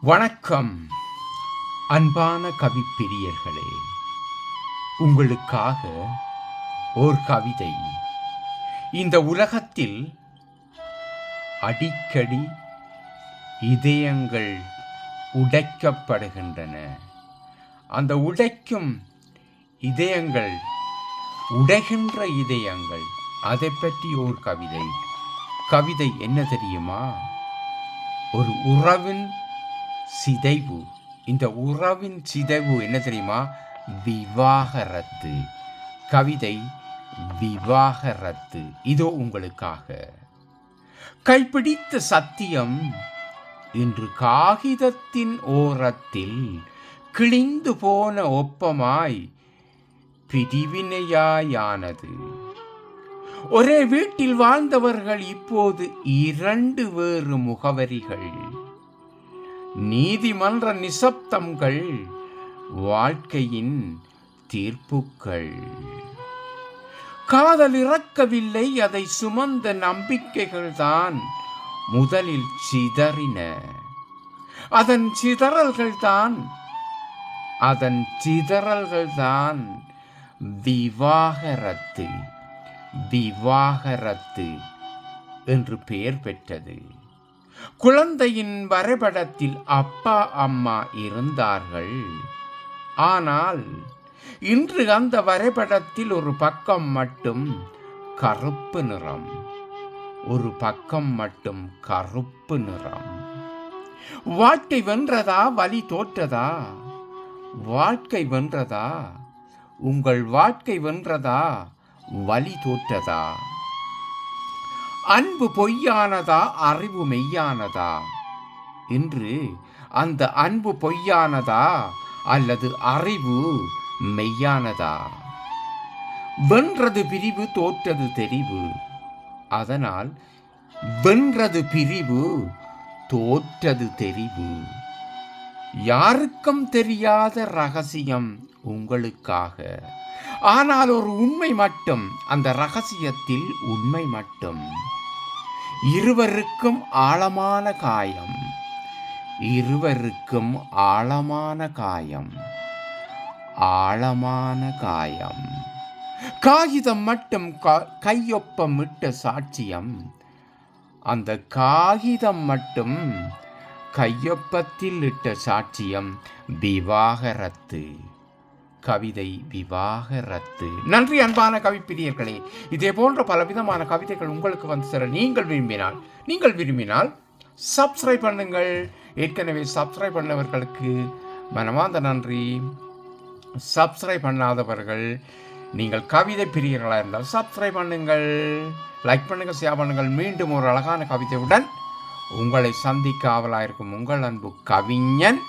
வணக்கம் அன்பான கவிப்பிரியர்களே, உங்களுக்காக ஓர் கவிதை. இந்த உலகத்தில் அடிக்கடி இதயங்கள் உடைக்கப்படுகின்றன. அந்த உடைக்கும் இதயங்கள், உடைகின்ற இதயங்கள், அதை பற்றி ஓர் கவிதை. கவிதை என்ன தெரியுமா? ஒரு உறவின் சிதைவு. இந்த உறவின் சிதைவு என்ன தெரியுமா? விவாகரத்து. கவிதை விவாகரத்து. இதோ உங்களுக்காக. கைப்பிடித்த சத்தியம் இன்று காகிதத்தின் ஓரத்தில் கிழிந்து போன ஒப்பமாய் பிரிவினையாயானது. ஒரே வீட்டில் வாழ்ந்தவர்கள் இப்போது இரண்டு வேறு முகவரிகள். நீதிமன்ற நிசப்தங்கள் வாழ்க்கையின் தீர்ப்புகள். காதல் இறக்கவில்லை, அதை சுமந்த நம்பிக்கைகள்தான் முதலில் சிதறின. அதன் சிதறல்கள்தான் விவாகரத்து விவாகரத்து என்று பெயர் பெற்றது. குழந்தையின் வரைபடத்தில் அப்பா அம்மா இருந்தார்கள். ஆனால் இன்று அந்த வரைபடத்தில் ஒரு பக்கம் மட்டும் கருப்பு நிறம். ஒரு பக்கம் மட்டும் கருப்பு நிறம். வாழ்க்கை வென்றதா? வலி தோற்றதா? வாழ்க்கை வென்றதா? உங்கள் வாழ்க்கை வென்றதா? வலி தோற்றதா? அன்பு பொய்யானதா? அறிவு மெய்யானதா? இன்று அந்த அன்பு பொய்யானதா அல்லது அறிவு மெய்யானதா? வென்றது பிரிவு, தோற்றது தெரிவு. அதனால் வென்றது பிரிவு, தோற்றது தெரிவு. யாருக்கும் தெரியாத ரகசியம் உங்களுக்காக. ஆனால் ஒரு உண்மை மட்டும், அந்த ரகசியத்தில் உண்மை மட்டும். இருவருக்கும் ஆழமான காயம். இருவருக்கும் ஆழமான காயம். ஆழமான காயம். காகிதம் மட்டும் கையொப்பமிட்ட சாட்சியம். அந்த காகிதம் மட்டும் கையொப்பத்தில் இட்ட சாட்சியம் விவாகரத்து. கவிதை விவாகரத்து. நன்றி அன்பான கவிப்பிரியர்களே. இதே போன்ற பலவிதமான கவிதைகள் உங்களுக்கு வந்து சேர நீங்கள் விரும்பினால் சப்ஸ்கிரைப் பண்ணுங்கள். ஏற்கனவே சப்ஸ்கிரைப் பண்ணவர்களுக்கு மனமார்ந்த நன்றி. சப்ஸ்கிரைப் பண்ணாதவர்கள், நீங்கள் கவிதை பிரியர்களாக இருந்தால் சப்ஸ்கிரைப் பண்ணுங்கள், லைக் பண்ணுங்கள், ஷேர் பண்ணுங்கள். மீண்டும் ஒரு அழகான கவிதையுடன் உங்களை சந்திக்க ஆவலாயிருக்கும் உங்கள் அன்பு கவிஞன்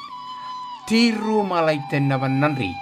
திருமலை தென்னவன். நன்றி.